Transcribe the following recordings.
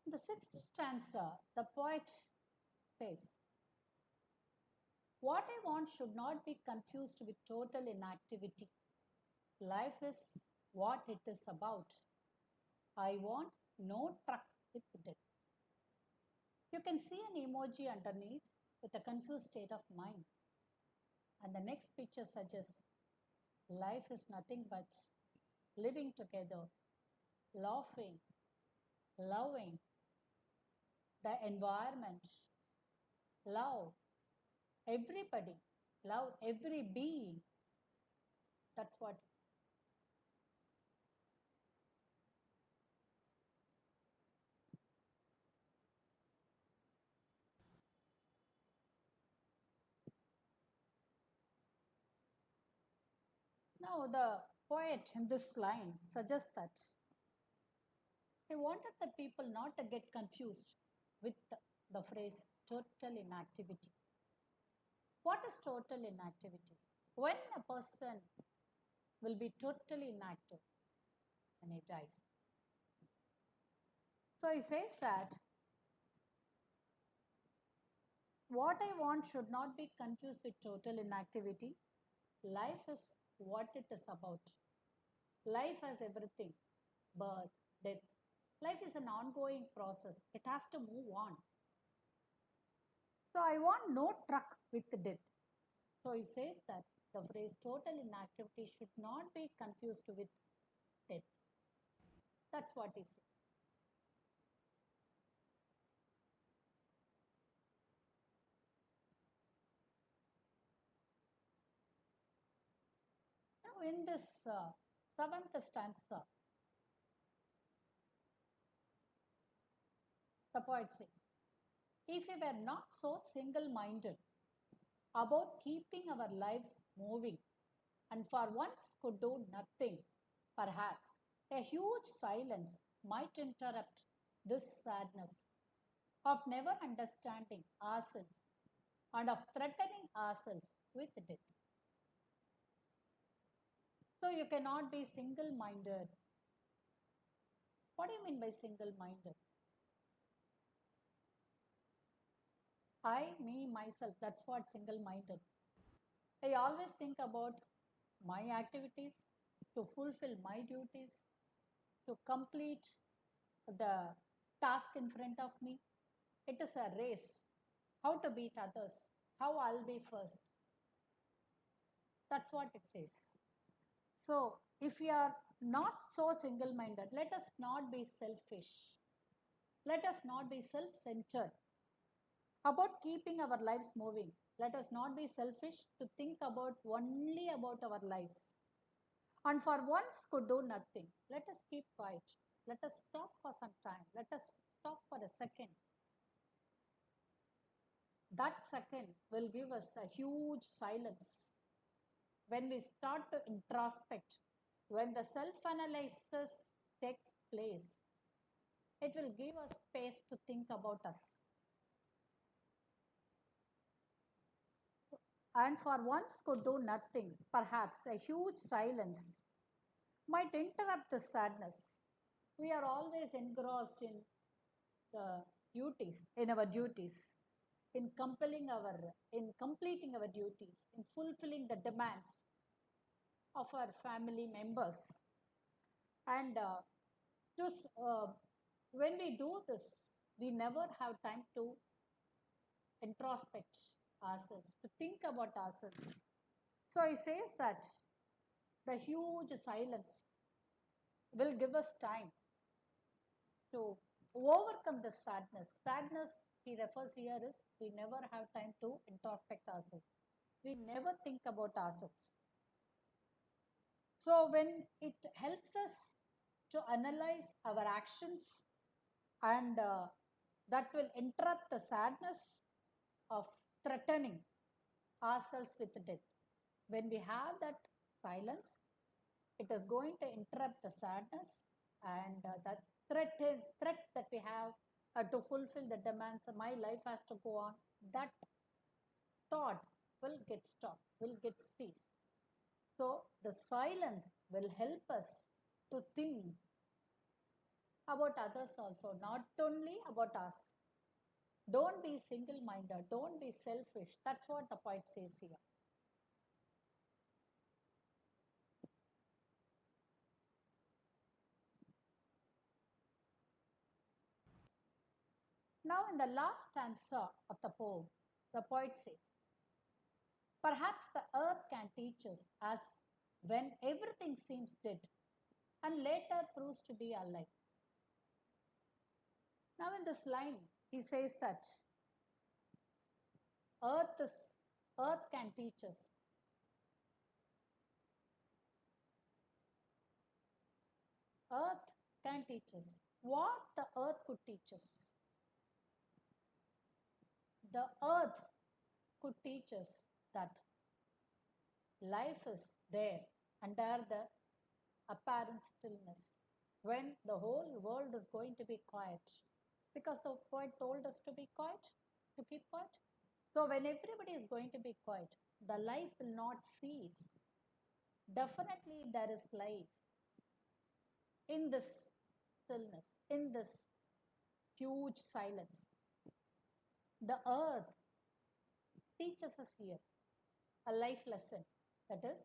In the sixth stanza, the poet says, what I want should not be confused with total inactivity. Life is what it is about. I want no truck with death. You can see an emoji underneath with a confused state of mind. And the next picture suggests life is nothing but living together, laughing, loving, the environment, love everybody, love every being. That's what. Now, the poet in this line suggests that he wanted the people not to get confused with the phrase total inactivity. What is total inactivity? When a person will be totally inactive when he dies. So he says that what I want should not be confused with total inactivity. Life is what it is about. Life has everything, birth, death. Life is an ongoing process. It has to move on. So I want no truck with death. So he says that the phrase total inactivity should not be confused with death. That's what he says. Now, in this seventh stanza, the poet says, if we were not so single minded about keeping our lives moving and for once could do nothing, perhaps a huge silence might interrupt this sadness of never understanding ourselves and of threatening ourselves with death. So you cannot be single minded. What do you mean by single minded? I, me, myself, that's what single minded. I always think about my activities to fulfill my duties, to complete the task in front of me. It is a race. How to beat others, how I'll be first. That's what it says. So, if we are not so single minded, let us not be selfish. Let us not be self centered about keeping our lives moving. Let us not be selfish to think about only about our lives. And for once could do nothing. Let us keep quiet. Let us stop for some time. Let us stop for a second. That second will give us a huge silence. When we start to introspect, when the self analysis takes place, it will give us space to think about us. And for once could do nothing, perhaps a huge silence might interrupt the sadness. We are always engrossed in the duties, in our duties, in completing our duties, in fulfilling the demands of our family members. And just when we do this, we never have time to introspect ourselves, to think about ourselves. So he says that the huge silence will give us time to overcome the sadness. Sadness, he refers here, is we never have time to introspect ourselves. We never think about ourselves. So, when it helps us to analyze our actions, and that will interrupt the sadness of threatening ourselves with death. When we have that silence, it is going to interrupt the sadness and the threat that we have to fulfill the demands. My life has to go on. That thought will get stopped, will get ceased. So the silence will help us to think about others also, not only about us. Don't be single minded, don't be selfish. That's what the poet says here. Now, in the last stanza of the poem, the poet says, perhaps the earth can teach us as when everything seems dead and later proves to be alive. Now, in this line, he says that earth, is, earth can teach us. Earth can teach us. What the earth could teach us? The earth could teach us that life is there under the apparent stillness when the whole world is going to be quiet. Because the poet told us to be quiet, to keep quiet. So, when everybody is going to be quiet, the life will not cease. Definitely, there is life in this stillness, in this huge silence. The earth teaches us here a life lesson. That is,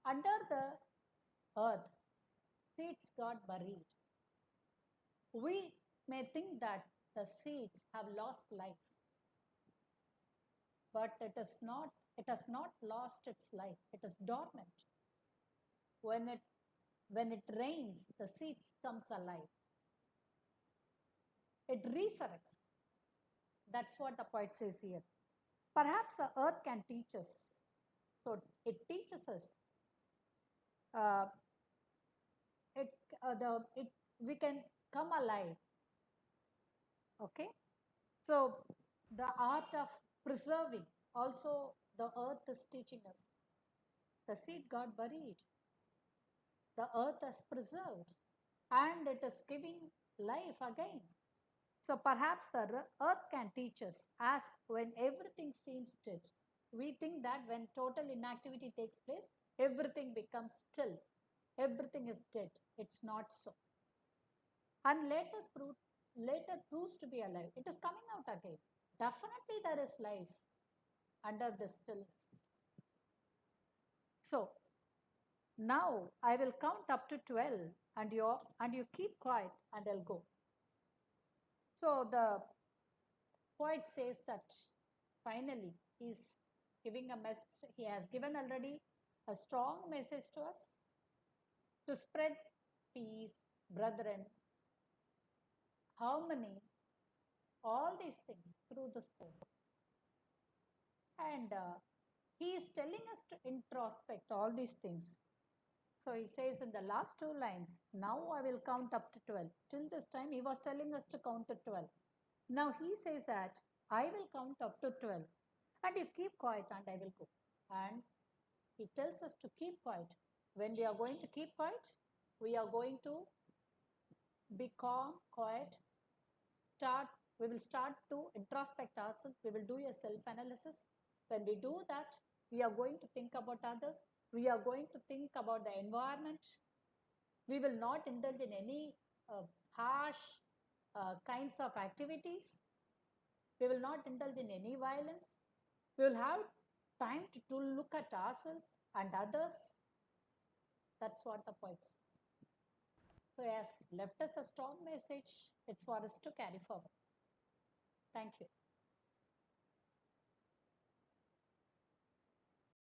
under the earth, seeds got buried. We may think that the seeds have lost life, but it has not lost its life. It is dormant. When it when it rains, the seeds comes alive. It resurrects. That's what the poet says here. Perhaps the earth can teach us. So it teaches us. Uh, it the it we can come alive. Okay. So the art of preserving also the earth is teaching us. The seed got buried. The earth is preserved and it is giving life again. So perhaps the earth can teach us as when everything seems dead. We think that when total inactivity takes place, everything becomes still. Everything is dead. It's not so. And later proves to be alive. It is coming out again. Definitely there is life under the stillness. So now I will count up to 12 and you keep quiet and I'll go. So the poet says that finally he's giving a message. He has given already a strong message to us to spread peace, brethren, harmony, all these things through this poem. And he is telling us to introspect all these things. So he says in the last two lines, now I will count up to 12. Till this time he was telling us to count to 12. Now he says that I will count up to 12 and you keep quiet and I will go. And he tells us to keep quiet. When we are going to keep quiet, we are going to be calm, quiet, we will start to introspect ourselves. We will do a self-analysis. When we do that, we are going to think about others. We are going to think about the environment. We will not indulge in any harsh kinds of activities. We will not indulge in any violence. We will have time to look at ourselves and others. That's what the poet says. So he has left us a strong message. It's for us to carry forward. Thank you.